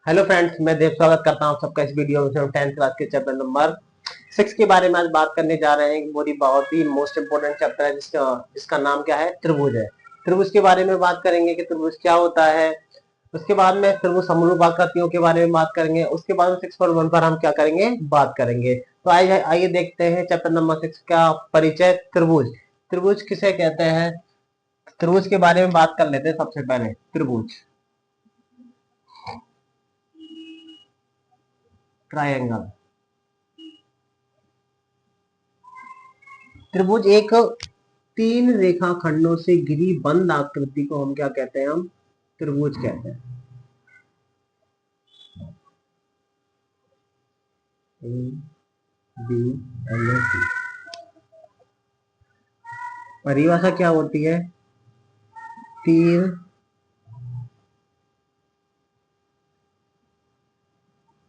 Hello friends, मैं देव स्वागत करता हूं आप सबका इस वीडियो में। हम 10th क्लास के चैप्टर नंबर 6 के बारे में आज बात करने जा रहे हैं। वो बहुत ही मोस्ट इंपोर्टेंट चैप्टर है जिसका नाम क्या है, त्रिभुज है। त्रिभुज के बारे में बात करेंगे कि त्रिभुज क्या होता है। उसके बाद में त्रिभुज समरूप आकृतियों के बारे में बात करेंगे। उसके बाद में 6.1 पर हम क्या करेंगे, बात करेंगे। तो आइए देखते हैं चैप्टर नंबर 6 का परिचय। त्रिभुज त्रिभुज किसे कहते हैं, त्रिभुज के बारे में बात कर लेते हैं। सबसे पहले त्रिभुज, ट्रायंगल। त्रिभुज एक तीन रेखाखंडों से घिरी बंद आकृति को हम क्या कहते हैं, हम त्रिभुज कहते हैं। ए बी एंड सी। परिभाषा क्या होती है, तीन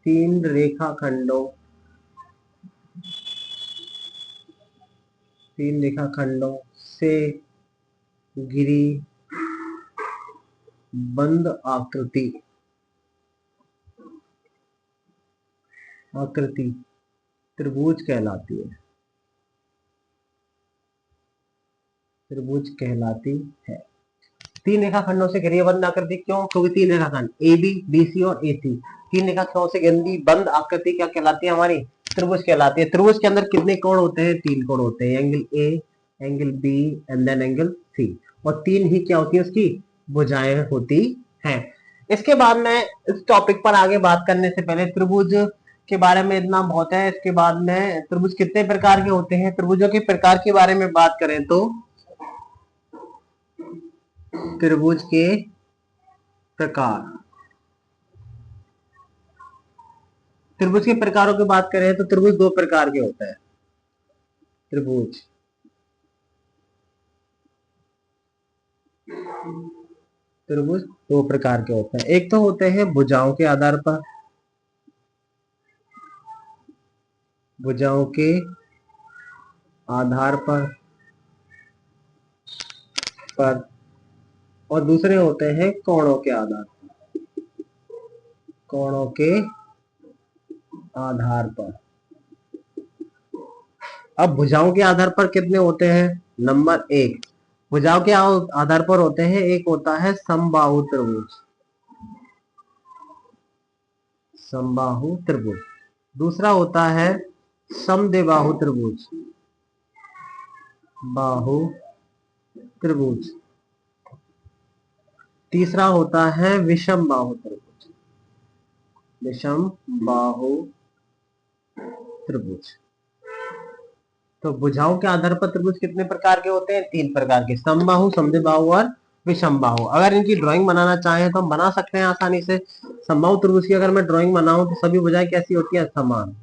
तीन रेखाखंडों तीन रेखाखंडों से घिरी बंद आकृति आकृति त्रिभुज कहलाती है, त्रिभुज कहलाती है। तीन रेखाखंडों से घिरी बंद आकृति क्यों, क्योंकि तीन रेखाखंड ए बी बी सी और ए सी, तीन रेखाखंडों से घिरी बंद आकृति क्या कहलाती है, हमारी त्रिभुज कहलाती है। त्रिभुज के अंदर कितने कोण होते हैं, तीन कोण होते हैं, angle A, angle B and then angle C. और तीन ही क्या होती है, उसकी भुजाएं होती हैं। इसके बाद में इस टॉपिक पर आगे बात करने से पहले त्रिभुज के बारे में इतना बहुत है। इसके बाद में त्रिभुज कितने प्रकार के होते हैं, त्रिभुजों के प्रकार के बारे में बात करें तो त्रिभुज के प्रकार, त्रिभुज के प्रकारों की बात करें तो त्रिभुज दो प्रकार के होते हैं। त्रिभुज त्रिभुज दो प्रकार के होते हैं। एक तो होते हैं भुजाओं के आधार पर, भुजाओं के आधार पर और दूसरे होते हैं कोणों के आधार पर, कोणों के आधार पर। अब भुजाओं के आधार पर कितने होते हैं, नंबर एक, भुजाओं के आधार पर होते हैं, एक होता है समबाहु त्रिभुज, समबाहु त्रिभुज। दूसरा होता है समद्विबाहु त्रिभुज, बाहु त्रिभुज। तीसरा होता है विषम बाहु त्रिभुज, विषम बाहु त्रिभुज। तो भुजाओं के आधार पर त्रिभुज कितने प्रकार के होते हैं, तीन प्रकार के, समबाहु, समद्विबाहु और विषम बाहु। अगर इनकी ड्राइंग बनाना चाहें तो हम बना सकते हैं आसानी से। समबाहु त्रिभुज की अगर मैं ड्राइंग बनाऊं तो सभी भुजाएं कैसी होती है, समान,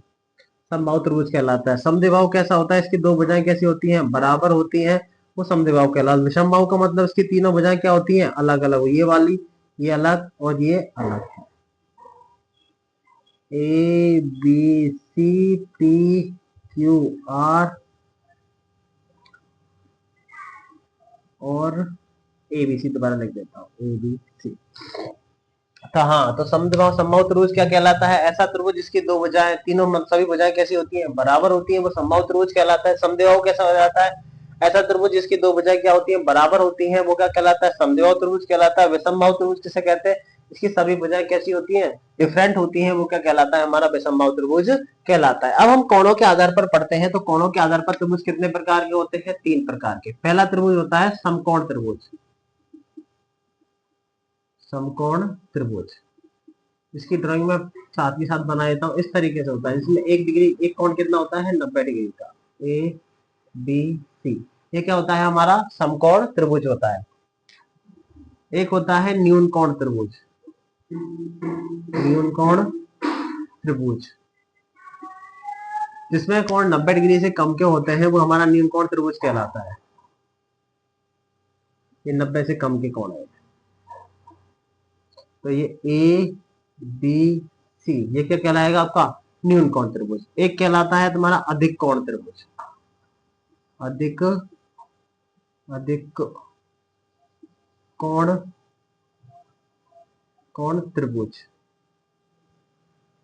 समबाहु त्रिभुज कहलाता है। समद्विबाहु कैसा होता है, इसकी दो भुजाएं कैसी होती हैं, बराबर होती हैं, वो समद्विबाहु कहलाता है। विषम बाहु का मतलब इसकी तीनों भुजाएं क्या होती हैं, अलग अलग, ये वाली, ये अलग और ये अलग है। A B C P Q R और ए बी सी, दोबारा लिख देता हूँ, ए बी सी। तो हाँ, तो समद्विबाहु समबाहु त्रिभुज क्या कहलाता है, ऐसा त्रिभुज जिसकी दो भुजाएं, तीनों सभी भुजाएं कैसी होती हैं, बराबर होती हैं, वो समबाहु त्रिभुज कहलाता है। समद्विबाहु कैसा हो जाता है, ऐसा त्रिभुज जिसकी दो भुजाएं क्या होती हैं, बराबर होती हैं, वो क्या कहलाता है, समद्विबाहु त्रिभुज कहलाता है। विषमबाहु त्रिभुज किसे कहते हैं, इसकी सभी भुजाएं कैसी होती हैं, डिफरेंट होती हैं, वो क्या कहलाता है, हमारा विषमबाहु त्रिभुज कहलाता है। अब हम कोणों के आधार पर पढ़ते हैं। तो कोणों के आधार पर त्रिभुज कितने प्रकार के होते हैं, तीन प्रकार के। पहला त्रिभुज होता है समकोण त्रिभुज, समकोण त्रिभुज। इसकी ड्राइंग में साथ ही साथ बना देता हूँ। इस तरीके से होता है, इसमें एक डिग्री, एक कोण कितना होता है, 90 डिग्री का, ए बी सी। ये क्या होता है, हमारा समकोण त्रिभुज होता है। एक होता है न्यून कोण त्रिभुज, न्यून कोण त्रिभुज, जिसमें कोण 90 डिग्री से कम के होते हैं, वो हमारा न्यून कोण त्रिभुज कहलाता है। ये 90 से कम के कोण है। तो ये ए बी सी, ये क्या कहलाएगा आपका, न्यून कोण त्रिभुज। एक कहलाता है तुम्हारा अधिक कोण त्रिभुज, अधिक अधिक कोण त्रिभुज।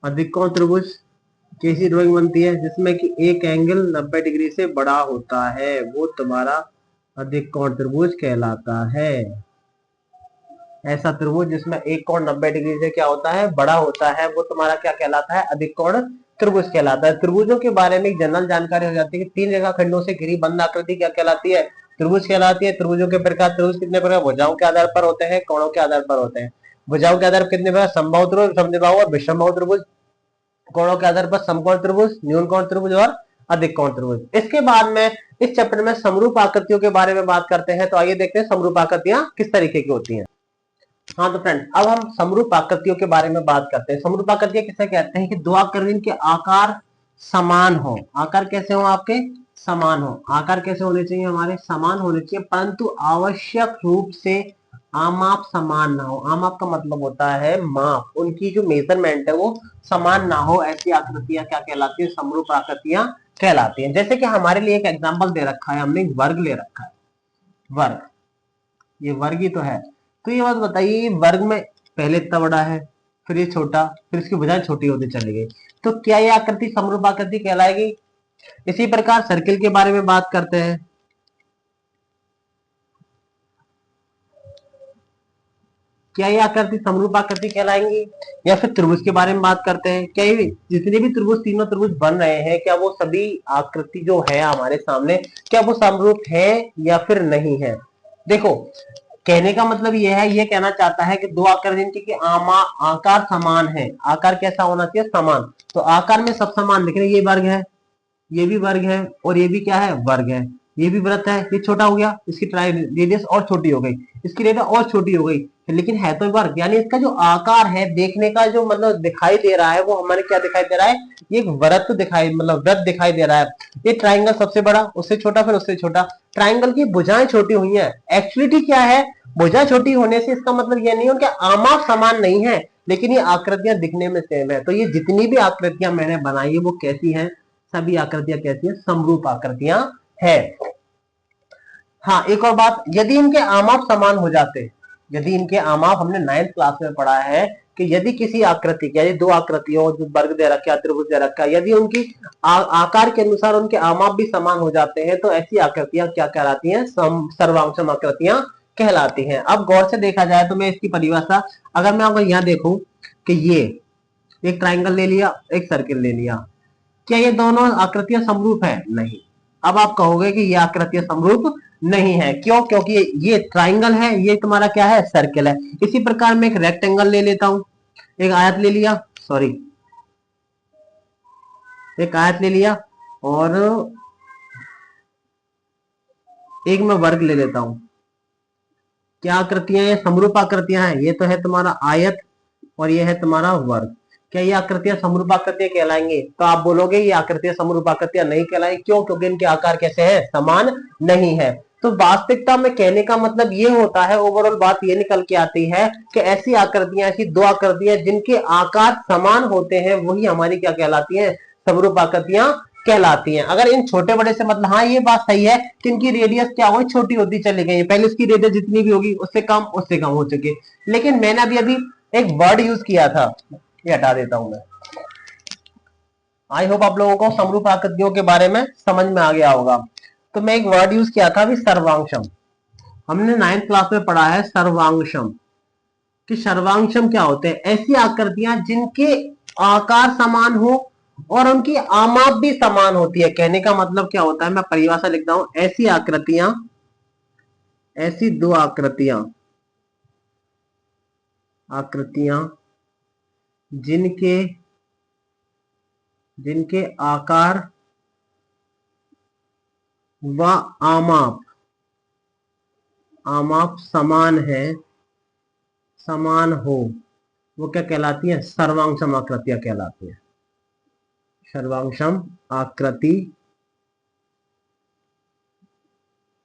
अधिकोण त्रिभुज कैसी ड्राइंग बनती है? जिसमें कि एक एंगल 90 डिग्री से बड़ा होता है, वो तुम्हारा अधिकोण त्रिभुज कहलाता है। ऐसा त्रिभुज जिसमें एक कोण 90 डिग्री से क्या होता है, बड़ा होता है, वो तुम्हारा क्या कहलाता है? अधिकोण त्रिभुज कहलाता है। त्रिभुजों के बारे में एक जनरल जानकारी हो जाती है कि 3 रेखाखंडों से घिरी बंद आकृति क्या कहलाती है? त्रिभुज कहलाती है। त्रिभुजों के प्रकार, त्रिभुज कितने प्रकार? भुजाओं के आधार पर होते हैं, कोणों के आधार पर होते हैं। भुजाओं के आधार पर कितने प्रकार? समबाहु त्रिभुज, समद्विबाहु और विषमबाहु त्रिभुज। कोणों के आधार पर समकोण त्रिभुज, न्यून कोण त्रिभुज और अधिक कोण त्रिभुज। इसके बाद में इस चैप्टर में समरूप आकृतियों के बारे में बात करते हैं। तो आइए देखते हैं समरूप आकृतियां किस तरीके की होती हैं। हाँ तो फ्रेंड, अब हम समरूप आकृतियों के बारे में बात करते हैं। समरूप आकृतियां किसे कहते हैं? कि दो आकृति के आकार समान हो। आकार कैसे हो आपके? समान हो। आकार कैसे होने चाहिए? हमारे समान होने चाहिए, परंतु आवश्यक रूप से आमाप समान ना हो। आमाप का मतलब होता है माप, उनकी जो मेजरमेंट है वो समान ना हो। ऐसी आकृतियां क्या कहलाती है? समरूप आकृतियां कहलाती हैं। जैसे कि हमारे लिए एक एग्जाम्पल दे रखा है, हमने वर्ग ले रखा है। वर्ग, ये वर्ग ही तो है। तो ये बात बताइए, वर्ग में पहले इतना बड़ा है, फिर ये छोटा, फिर इसकी भुजाएं छोटी होती चली गई, तो क्या ये आकृति समरूप आकृति कहलाएगी? इसी प्रकार सर्किल के बारे में बात करते हैं। क्या ये आकृति समरूप आकृति कहलाएंगी? या फिर त्रिभुज के बारे में बात करते हैं। क्या ये जितने भी त्रिभुज, तीनों त्रिभुज बन रहे हैं, क्या वो सभी आकृति जो है हमारे सामने, क्या वो समरूप है या फिर नहीं है? देखो, कहने का मतलब ये है, ये कहना चाहता है कि दो आकार जिनके कि आकार समान है। आकार कैसा होना चाहिए? समान। तो आकार में सब समान दिख रहे, ये वर्ग है, ये भी वर्ग है, और ये भी क्या है? वर्ग है। ये भी वृत्त है, ये छोटा हो गया, इसकी रेडियस और छोटी हो गई, इसकी रेडियस और छोटी हो गई, लेकिन है तो वर्ग। यानी इसका जो आकार है, देखने का जो मतलब दिखाई दे रहा है, वो हमारे क्या दिखाई दे रहा है? ये एक वृत्त दिखाई, मतलब वृत्त दिखाई दे रहा है। ये ट्राइंगल सबसे बड़ा, उससे छोटा, फिर उससे छोटा। ट्राइंगल की भुजाएं छोटी हुई है। एक्चुअलिटी क्या है? भुजा छोटी होने से इसका मतलब ये नहीं है उनके आमाप समान नहीं है, लेकिन ये आकृतियां दिखने में सेम है। तो ये जितनी भी आकृतियां मैंने बनाई है वो कैसी हैं? सभी आकृतियां कैसी हैं? समरूप आकृतियां है। हाँ, एक और बात, यदि इनके आमाप समान हो जाते, यदि इनके आमाप, हमने 9th क्लास में पढ़ा है कि यदि किसी आकृति के, यदि दो आकृतियों, जो वर्ग दे रखा है, त्रिभुज दे रखा है, यदि उनकी आकार के अनुसार उनके आमाप भी समान हो जाते हैं, तो ऐसी आकृतियां क्या कहलाती हैं? सर्वांगसम आकृतियां कहलाती हैं। अब गौर से देखा जाए तो मैं इसकी परिभाषा, अगर मैं आपको यहां देखूं कि ये एक ट्राइंगल ले लिया, एक सर्किल ले लिया, क्या ये दोनों आकृतियां समरूप है? नहीं। अब आप कहोगे कि ये आकृतियां समरूप नहीं है, क्यों? क्योंकि ये ट्राइंगल है, ये तुम्हारा क्या है? सर्किल है। इसी प्रकार मैं एक रेक्टेंगल ले लेता हूं, एक आयत ले लिया, सॉरी, एक आयत ले लिया, और एक मैं वर्ग ले लेता हूं। क्या आकृतियां? ये समरूप आकृतियां हैं। ये तो है तुम्हारा आयत, और ये है तुम्हारा वर्ग। क्या ये आकृतियां समरूप आकृतियां कहलाएंगे? तो आप बोलोगे ये आकृतियां समरूप आकृतियां नहीं कहलाएंगी, क्यों? क्योंकि इनके आकार कैसे हैं? समान नहीं है। तो वास्तविकता में कहने का मतलब ये होता है, ओवरऑल बात ये निकल के आती है कि ऐसी आकृतियां, ऐसी दो आकृतियां जिनके आकार समान होते हैं, वही हमारी क्या कहलाती है? समरूप आकृतियां कहलाती हैं। अगर इन छोटे बड़े से मतलब, हाँ ये बात सही है कि इनकी रेडियस क्या हो, छोटी होती चली गई। पहले इसकी रेडियस जितनी भी होगी उससे कम हो चुकी, लेकिन मैंने अभी एक वर्ड यूज किया था, ये हटा देता हूं मैं। आई होप आप लोगों को समरूप आकृतियों के बारे में समझ में आ गया होगा। तो मैं एक वर्ड यूज किया था अभी, सर्वांगसम। हमने 9th क्लास में पढ़ा है सर्वांगसम, कि सर्वांगसम क्या होते हैं? ऐसी आकृतियां जिनके आकार समान हो और उनकी आमाप भी समान होती है। कहने का मतलब क्या होता है? मैं परिभाषा लिखता हूं, ऐसी आकृतियां, ऐसी दो आकृतियां, जिनके आकार व आमाप समान हो, वो क्या कहलाती है? सर्वांगसम आकृतियां कहलाती है। सर्वांगसम आकृति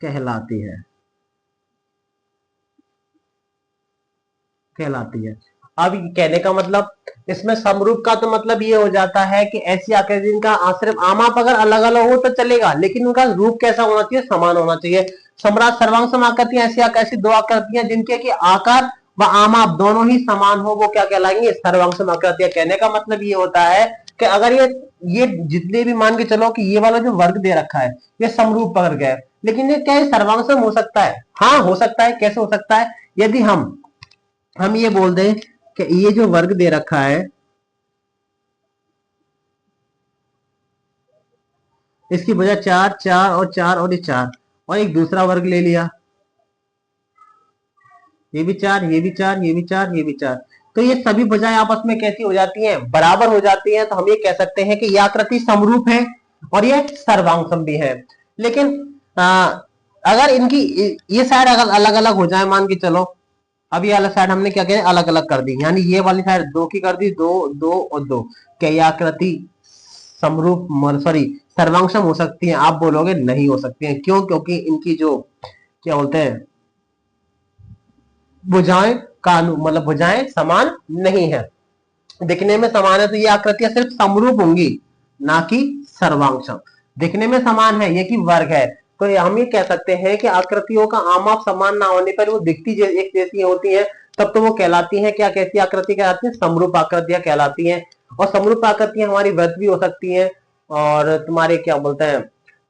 कहलाती है। अब कहने का मतलब, इसमें समरूप का तो मतलब ये हो जाता है कि ऐसी आकृति जिनका सिर्फ आमाप अगर अलग अलग हो तो चलेगा, लेकिन उनका रूप कैसा होना चाहिए? समान होना चाहिए। सर्वांगसम आकृतियां ऐसी दो आकृतियां जिनके कि आकार व आमाप दोनों ही समान हो, वो क्या कहलाएंगे? सर्वांगसम आकृतियां। कहने का मतलब ये होता है कि अगर ये जितने भी, मान के चलो कि ये वाला जो वर्ग दे रखा है ये समरूप वर्ग है, लेकिन ये क्या है? सर्वांगसम हो सकता है? हाँ हो सकता है। कैसे हो सकता है? यदि हम ये बोल दें कि ये जो वर्ग दे रखा है इसकी वजह 4 4 और 4 और ये 4, और एक दूसरा वर्ग ले लिया, ये भी 4 ये भी 4 ये भी 4 ये भी 4, तो ये सभी भुजाएं आपस में कैसी हो जाती हैं? बराबर हो जाती हैं। तो हम ये कह सकते हैं कि ये आकृति समरूप है और ये सर्वांगसम भी है। लेकिन अगर इनकी ये साइड अगर अलग अलग हो जाए, मान के चलो अब ये वाला साइड हमने क्या किया? अलग अलग कर दी, यानी ये वाली साइड 2 की कर दी, 2 2 और 2, क्या ये आकृति समरूप, सॉरी, सर्वांगसम हो सकती है? आप बोलोगे नहीं हो सकती है। क्यों? क्योंकि इनकी जो क्या बोलते हैं भुजाएं मतलब भुजाएं समान नहीं है। दिखने में समान है तो ये आकृतियां सिर्फ समरूप होंगी, ना कि सर्वांगसम। दिखने में समान है, ये कि वर्ग है, तो हम ये कह सकते हैं कि आकृतियों का आमाप समान ना होने पर वो दिखती एक जैसी होती है, तब तो वो कहलाती है क्या? कैसी आकृति कहलाती है? समरूप आकृतियां कहलाती हैं। और समरूप आकृतियां हमारी वृत्त भी हो सकती हैं, और तुम्हारे क्या बोलते हैं,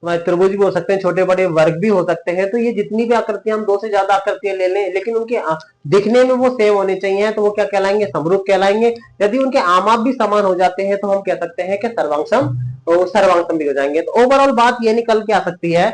तुम्हारे त्रिभुज भी हो सकते हैं, छोटे बड़े वर्ग भी हो सकते हैं। तो ये जितनी भी आकृतियां, हम 2 से ज्यादा आकृतियां ले लें, लेकिन उनके दिखने में वो सेम होने चाहिए, तो वो क्या कहलाएंगे? समरूप कहलाएंगे। यदि उनके आमाप भी समान हो जाते हैं तो हम कह सकते हैं कि सर्वांगसम, तो सर्वांगसम भी हो जाएंगे। तो ओवरऑल बात ये निकल के आ सकती है,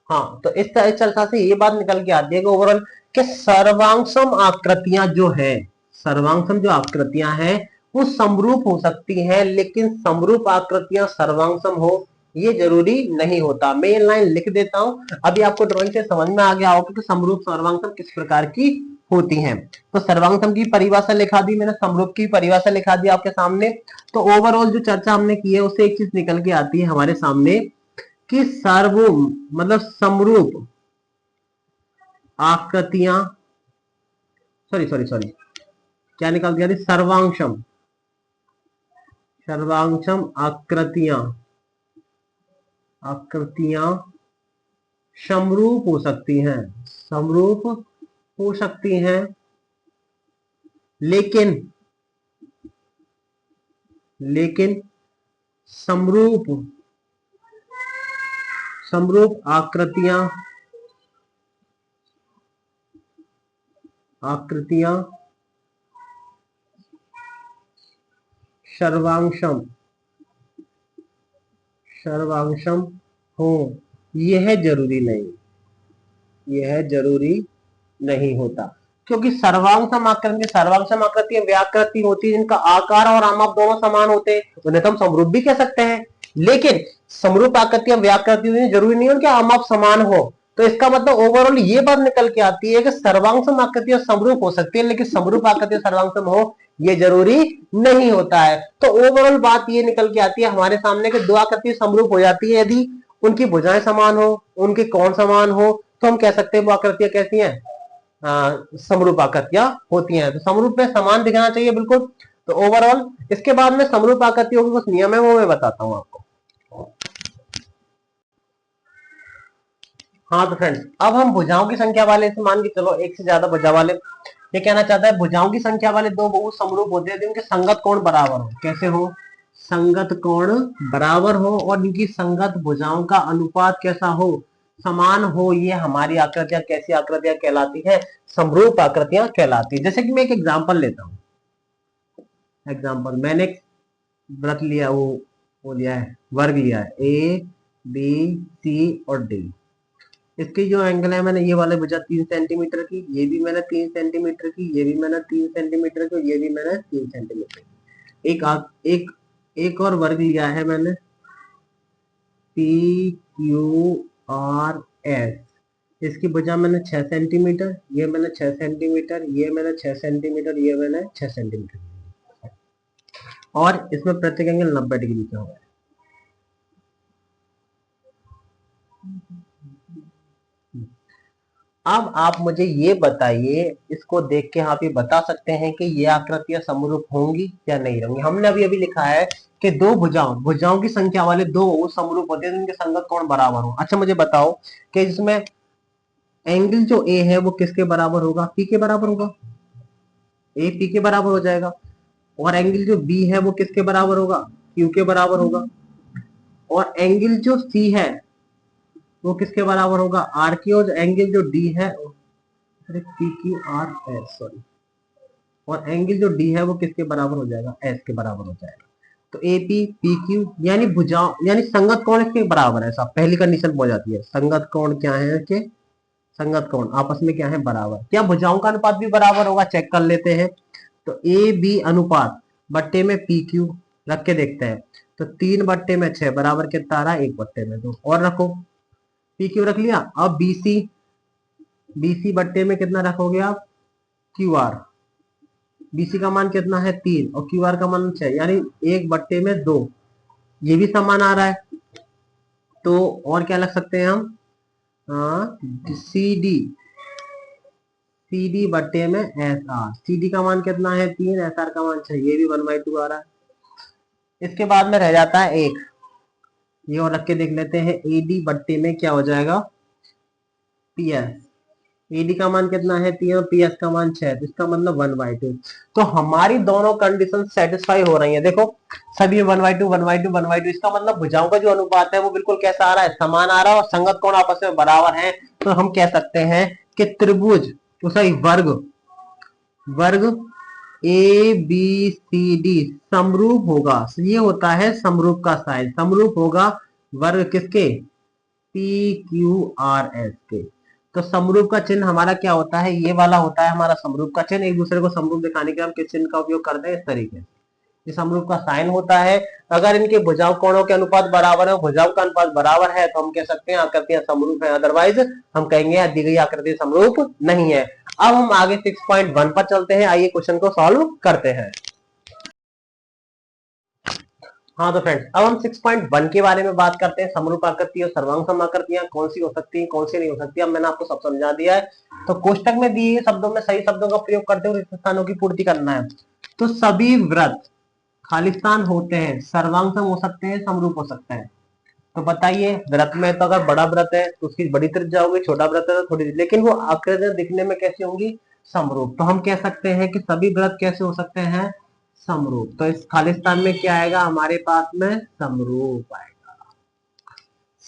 हाँ, तो इस चर्चा से ये बात निकल के आती है कि ओवरऑल कि सर्वांगसम आकृतियां जो है, सर्वांगसम जो आकृतियां हैं वो समरूप हो सकती हैं, लेकिन समरूप आकृतियां सर्वांगसम हो ये जरूरी नहीं होता। मैं ये लाइन लिख देता हूं, अभी आपको ड्राइंग से समझ में आ गया होगा कि समरूप सर्वांगसम किस प्रकार की होती हैं। तो सर्वांगसम की परिभाषा लिखा दी मैंने, समरूप की परिभाषा लिखा दी आपके सामने। तो ओवरऑल जो चर्चा हमने की है उससे एक चीज निकल के आती है हमारे सामने कि मतलब समरूप आकृतियां, सॉरी सॉरी सॉरी, क्या निकाल दिया? सर्वांगसम, सर्वांगसम आकृतियां, आकृतियां समरूप हो सकती हैं, समरूप हो सकती हैं, लेकिन समरूप समरूप आकृतियां सर्वांगसम हो यह जरूरी नहीं, यह जरूरी नहीं होता। क्योंकि सर्वांगसम आकृतियां व्याकृति होती है जिनका आकार और आमाप दोनों समान होते हैं, उन्हें तो हम समरूप भी कह सकते हैं। लेकिन समरूप आकृतियां व्याकृति होती है, जरूरी नहीं है उनके आमाप समान हो। तो इसका मतलब ओवरऑल ये बात निकल के आती है कि सर्वांगसम आकृतियां समरूप हो सकती है, लेकिन समरूप आकृतियां सर्वांगसम हो ये जरूरी नहीं होता है। तो ओवरऑल बात ये निकल के आती है हमारे सामने कि दो आकृतियां समरूप हो जाती है यदि उनकी भुजाएं समान हो, उनके कोण समान हो, तो हम कह सकते हैं वो आकृतियां कैसी हैं? समरूप आकृतियां होती हैं। तो समरूप में समान दिखना चाहिए बिल्कुल। तो ओवरऑल इसके बाद में समरूप आकृतियों के कुछ नियम है वो मैं बताता हूं आपको। हाँ तो फ्रेंड्स, अब हम भुजाओं की संख्या वाले से, मान के चलो एक से ज्यादा भुजा वाले, ये कहना चाहता है भुजाओं की संख्या वाले दो बहु समरूप होते हैं जिनके संगत कोण बराबर हो। कैसे हो? संगत कोण बराबर हो और इनकी संगत भुजाओं का अनुपात कैसा हो? समान हो। ये हमारी आकृतियां कैसी आकृतियां कहलाती है? समरूप आकृतियां कहलाती है। जैसे कि मैं एक एग्जांपल लेता हूं, एग्जांपल मैंने एक व्रत लिया, वो लिया है, वर्ग लिया है, ए बी सी और डी। इसकी जो एंगल है, मैंने ये वाले भुजा 3 सेंटीमीटर की, ये भी मैंने 3 सेंटीमीटर की, ये भी मैंने 3 सेंटीमीटर की, ये भी मैंने 3 सेंटीमीटर की। एक और वर्ग लिया है मैंने, पी क्यू आर एस। इसकी भुजा मैंने 6 सेंटीमीटर, ये मैंने 6 सेंटीमीटर, ये मैंने 6 सेंटीमीटर, ये मैंने 6 सेंटीमीटर, और इसमें प्रत्येक एंगल 90 डिग्री का होगा। अब आप मुझे ये बताइए, इसको देख के आप ये बता सकते हैं कि ये आकृतियां समरूप होंगी या नहीं होंगी? हमने अभी अभी लिखा है कि दो भुजाओं की संख्या वाले दो समरूप होते हैं जिनके संगत कोण बराबर हो। अच्छा मुझे बताओ कि इसमें एंगल जो ए है वो किसके बराबर होगा, पी के बराबर होगा, ए पी के बराबर हो जाएगा। और एंगल जो बी है वो किसके बराबर होगा, क्यू के बराबर होगा। और एंगल जो सी है वो किसके बराबर होगा, आर की। और एंगल जो डी है, P Q R S, sorry, और एंगल जो डी है वो किसके बराबर हो जाएगा, एस के बराबर हो जाएगा। तो ए पी पी क्यू यानी भुजाओं यानी संगत कोण इसके बराबर है, साहब पहली कंडीशन हो जाती है। संगत कोण क्या है कि संगत कोण आपस में क्या है, बराबर। क्या भुजाओं का अनुपात भी बराबर होगा, चेक कर लेते हैं। तो ए बी अनुपात बट्टे में पी क्यू रख के देखते हैं। तो 3/6 बराबर कितना आ रहा है, 1/2 और रखो, पी क्यू रख लिया। अब बीसी, बीसी बट्टे में कितना रखोगे आप, क्यू आर। बीसी का मान कितना है 3 और क्यू आर का मान 6, यानी 1/2, ये भी समान आ रहा है। तो और क्या लग सकते हैं हम, हाँ, सी डी, सी डी बट्टे में एस आर। सी डी का मान कितना है 3, एस आर का मान 6, ये भी 1/2 आ रहा है। इसके बाद में रह जाता है एक, ये और रख के देख लेते हैं। एडी बट्टे में क्या हो जाएगा, पी एस। एडी का मान कितना है 3 और पी एस का मान 6, तो इसका मतलब 1/2। तो हमारी दोनों कंडीशन सेटिस्फाई हो रही है। देखो सभी 1/2 1/2 1/2, इसका मतलब भुजाओं का जो अनुपात है वो बिल्कुल कैसा आ रहा है, समान आ रहा है, और संगत कोण आपस में बराबर है। तो हम कह सकते हैं कि त्रिभुज, तो सही वर्ग, वर्ग ए बी सी डी समरूप होगा। ये होता है समरूप का साइन, समरूप होगा वर्ग किसके, पी क्यू आर एस के। तो समरूप का चिन्ह हमारा क्या होता है, ये वाला होता है हमारा समरूप का चिन्ह। एक दूसरे को समरूप दिखाने के हम किस चिन्ह का उपयोग करते हैं, इस तरीके से। ये समरूप का साइन होता है। अगर इनके भुजाओं कोणों के अनुपात बराबर है, भुजाओं का अनुपात बराबर है, तो हम कह सकते हैं आकृतियां समरूप है। अदरवाइज हम कहेंगे दी गई आकृति समरूप नहीं है। अब हम आगे 6.1 पर चलते हैं। आइए क्वेश्चन को सॉल्व करते हैं। हाँ तो फ्रेंड्स, अब हम 6.1 के बारे में बात करते हैं। समरूप आकृति और सर्वांग समाकृतियां कौन सी हो सकती हैं, कौन सी नहीं हो सकती। अब मैंने आपको सब समझा दिया है। तो कोष्टक में दिए शब्दों में सही शब्दों का प्रयोग करते हुए रिक्त स्थानों की पूर्ति करना है। तो सभी व्रत खालिस्तान होते हैं, सर्वांग सम हो सकते हैं, समरूप हो सकते हैं। तो बताइए, व्रत में तो अगर बड़ा व्रत है तो उसकी बड़ी त्रिज्या होगी, छोटा व्रत है तो थोड़ी, लेकिन वो आकृतियां दिखने में कैसी होंगी, समरूप। तो हम कह सकते हैं कि सभी व्रत कैसे हो सकते हैं, समरूप। तो इस खालिस्तान में क्या आएगा हमारे पास में, समरूप आएगा।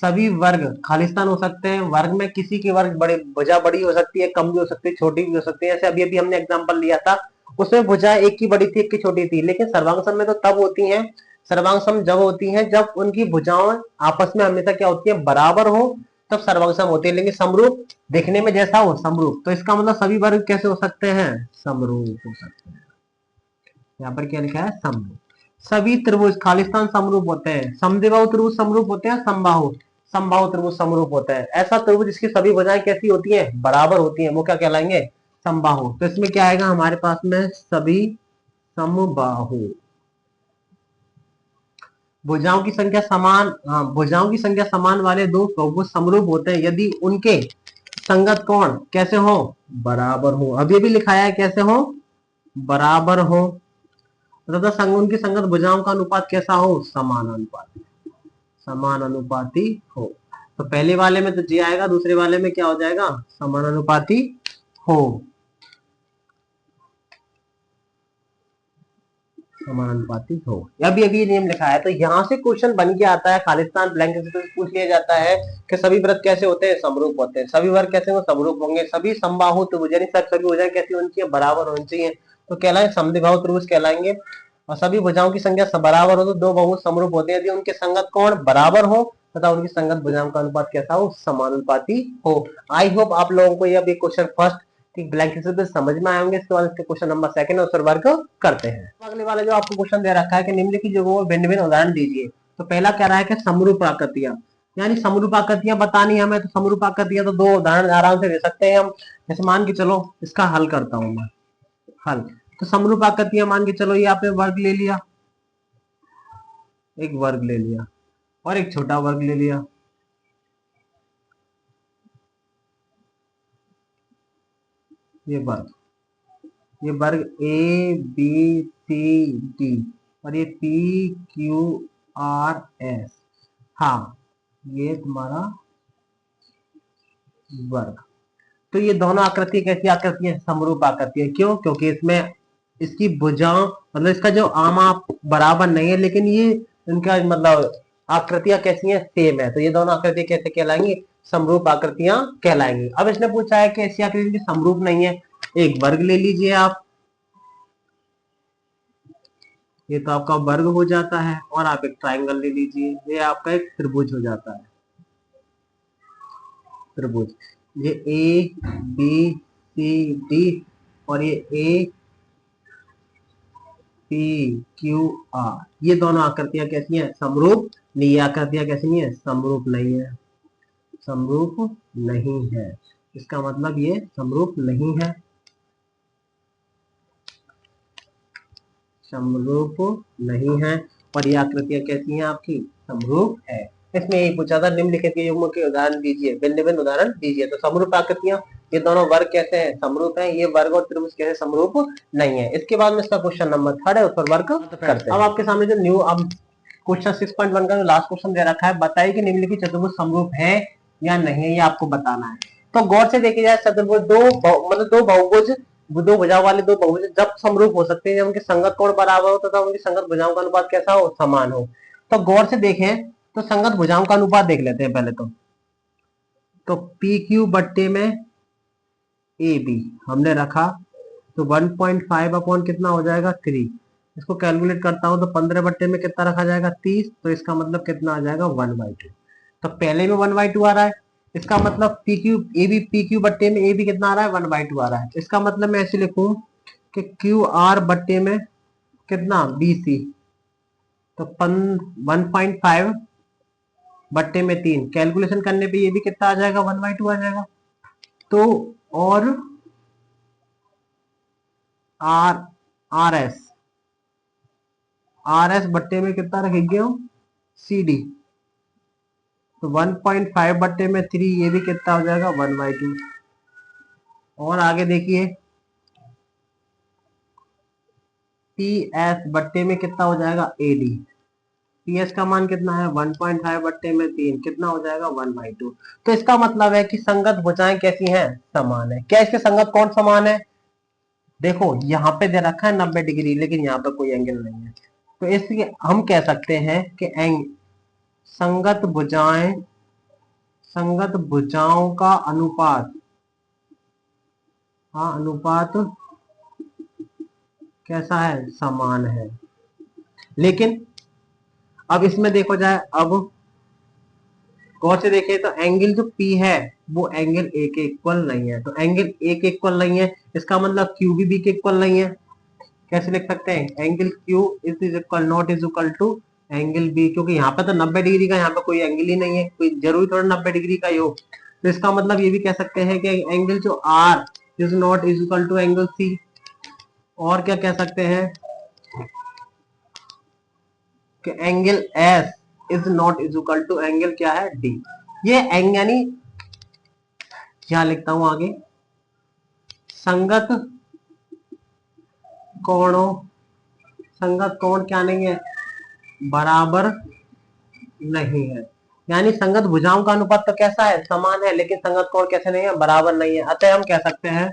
सभी वर्ग खालिस्तान हो सकते हैं, वर्ग में किसी के वर्ग बड़े, भुजा बड़ी हो सकती है, कम भी हो सकती है, छोटी भी हो सकती है। जैसे अभी अभी हमने एग्जांपल लिया था, उसमें भुजा एक की बड़ी थी एक की छोटी थी। लेकिन सर्वांग में तो तब होती है, सर्वांग जब होती है जब उनकी भुजाएं आपस में हमेशा क्या होती है, बराबर हो, तब सर्वांग होती है। लेकिन समरूप देखने में जैसा हो, समरूप। तो इसका मतलब सभी वर्ग कैसे हो सकते हैं, समरूप हो सकते हैं। यहाँ पर क्या लिखा है, समरूप। सभी त्रिभुज खालिस्तान समरूप होते हैं। समद्विबाहु त्रिभुज समरूप होते हैं, समबाहु, समबाहु त्रिभुज समरूप होता है। ऐसा त्रिभुज जिसकी सभी भुजाएं कैसी होती है, बराबर होती है, वो क्या कहलाएंगे, समबाहु। तो इसमें क्या आएगा हमारे पास में, सभी समबाहु। भुजाओं की संख्या समान, भुजाओं की संख्या समान वाले दो बहुभुज समरूप होते हैं यदि उनके संगत कोण कैसे हो, बराबर हो। अभी अभी लिखाया है कैसे हो, बराबर हो, तथा संग उनकी संगत भुजाओं का अनुपात कैसा हो, समानुपाती, समानुपाती हो। तो पहले वाले में तो जी आएगा, दूसरे वाले में क्या हो जाएगा, समानुपाती हो, समानुपाती हो। अभी अभी नियम लिखा है। तो यहाँ से क्वेश्चन बन के आता है, खालिस्तान ब्लैंक से पूछ लिया जाता है कि सभी व्रत कैसे होते हैं, समरूप होते हैं। सभी वर्ग कैसे हो, समरूप होंगे। सभी समबाहु त्रिभुज यानी सभी भुजाएं कैसी होनी चाहिए, बराबर होनी चाहिए। तो कहलाए समद्विबाहु त्रिभुज कहलाएंगे। और सभी भुजाओं की संख्या बराबर हो तो दो बहुभुज समरूप होते हैं यदि उनके संगत कोण बराबर हो तथा उनकी संगत भुजाओं का अनुपात कैसा हो, समानुपाती हो। आई होप आप लोगों को यह क्वेश्चन फर्स्ट ठीक ब्लैंक से समझ में आएंगे। इसके बाद इसके क्वेश्चन नंबर सेकंड और वर्क करते हैं। अगले वाला जो आपको क्वेश्चन दे रखा है कि निम्नलिखित जगहों भिन्न भिन्न उदाहरण दीजिए। तो पहला कह रहा है कि समरूप आकृतियां, यानी समरूप आकृतियां बतानी हमें। तो समरूप आकृतियां तो दो उदाहरण आराम से दे सकते हैं हम। जैसे मान के चलो, इसका हल करता हूं मैं, हल। तो समरूप आकृतियां मान के चलो, ये आपने वर्ग ले लिया, एक वर्ग ले लिया और एक छोटा वर्ग ले लिया। ये वर्ग, ये वर्ग ए बी सी डी और ये पी क्यू आर एस, हाँ ये तुम्हारा वर्ग। तो ये दोनों आकृति कैसी आकृति है? समरूप आकृति है। क्यों? क्योंकि इसमें इसकी भुजाओं मतलब इसका जो आमा बराबर नहीं है, लेकिन ये इनका मतलब आकृतियां कैसी हैं? सेम है। तो ये दोनों आकृतियां कैसे कहलाएंगी? समरूप आकृतियां कहलाएंगी। अब इसने पूछा है कि ऐसी आकृति की समरूप नहीं है, एक वर्ग ले लीजिए आप, ये तो आपका वर्ग हो जाता है, और आप एक ट्राइंगल ले लीजिए, ये आपका एक त्रिभुज हो जाता है। त्रिभुज, ये ए बी सी डी और ये ए पी क्यू आर, ये दोनों आकृतियां कैसी हैं? समरूप नहीं। ये आकृतियां कैसी नहीं है? समरूप नहीं है। समरूप नहीं है, इसका मतलब ये समरूप नहीं है। समरूप नहीं है, और ये आकृतियां कैसी हैं आपकी? समरूप है। इसमें यही पूछा था, निम्नलिखित के युग्मों के उदाहरण दीजिए, भिन्न भिन्न उदाहरण दीजिए। तो समरूप आकृतियां, ये दोनों वर्ग कैसे हैं? समरूप हैं। ये वर्ग और त्रिभुज कैसे समरूप नहीं है? इसके बाद में इसका क्वेश्चन नंबर 3 है, उस पर वर्क करते हैं। अब आपके सामने जो न्यू अब क्वेश्चन 6.1 का जो लास्ट क्वेश्चन दे रखा है, बताइए कि निम्नलिखित चतुर्भुज समरूप है या नहीं है, ये आपको बताना है। तो गौर से देखिए जाए, चतुर्भुज दो बहुभुज, दो भुजाओं वाले दो बहुभुज जब समरूप हो सकते हैं जब उनके संगत कोण बराबर हो तथा उनकी संगत भुजाओं का अनुपात कैसा हो? समान हो। तो गौर से देखें, तो संगत भुजाओं का अनुपात देख लेते हैं पहले। तो पी क्यू बट्टे में ए बी हमने रखा, तो 1.5 अपॉन कितना हो जाएगा? 3। इसको कैलकुलेट करता हूं तो 15 बट्टे में कितना रखा जाएगा? 30। तो इसका मतलब कितना आ जाएगा? 1/2। तो पहले में 1/2 आ रहा है, इसका मतलब P Q A B, P Q बट्टे में ए बी कितना आ रहा है? 1/2 आ रहा है। इसका मतलब मैं ऐसे लिखूं कि क्यू आर बट्टे में कितना? B C. तो 1.5 बट्टे में 3, कैलकुलेशन करने पे ये भी कितना आ जाएगा? 1/2 आ जाएगा। तो और R R S, R S बट्टे में कितना रखेंगे हम? C D. तो 1.5 बट्टे में 3, ये भी कितना हो जाएगा? 1/2। और आगे देखिए, पी एस बट्टे में कितना हो जाएगा? A D. पी एस का मान कितना है? 1.5 बट्टे में 3, कितना हो जाएगा? 1/2। तो इसका मतलब है कि संगत भुजाएं कैसी हैं? समान है। क्या इसके संगत कोण समान है? देखो यहाँ पे दे रखा है 90 डिग्री, लेकिन यहाँ पे कोई एंगल नहीं है। तो इसलिए हम कह सकते हैं कि संगत भुजाएं, संगत भुजाओं का अनुपात, हाँ अनुपात कैसा है? समान है। लेकिन अब इसमें देखो जाए, अब गौर से देखें तो एंगल जो P है वो एंगल A के इक्वल नहीं है। तो एंगल A के इक्वल नहीं है, इसका मतलब Q भी B के इक्वल नहीं है। कैसे लिख सकते हैं? Angle Q is equal not is equal to angle B, क्योंकि यहाँ पे तो 90 डिग्री का यहाँ पे कोई एंगल ही नहीं है, कोई जरूरी थोड़ा 90 डिग्री का ही हो। तो इसका मतलब ये भी कह सकते हैं कि एंगल जो R is not is equal to angle C। और क्या कह सकते हैं कि angle S is not is equal to angle क्या है? D। ये एंगल यानी क्या लिखता हूं आगे, संगत कोणों, संगत कोण क्या नहीं है? बराबर नहीं है। यानी संगत भुजाओं का अनुपात तो कैसा है? समान है, लेकिन संगत कोण कैसे नहीं है? बराबर नहीं है। अतः हम कह सकते हैं,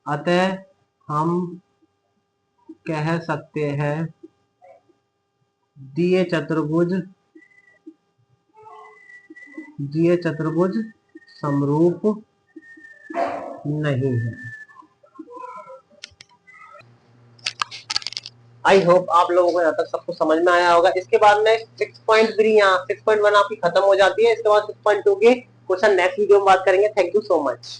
अतः हम कह सकते हैं दिए चतुर्भुज, दिए चतुर्भुज समरूप नहीं है। आई होप आप लोगों को यहाँ तक सब कुछ समझ में आया होगा। इसके बाद में 6.3 यहाँ 6.1 आपकी खत्म हो जाती है। इसके बाद 6.2 के क्वेश्चन नेक्स्ट वीडियो में बात करेंगे। Thank you so much.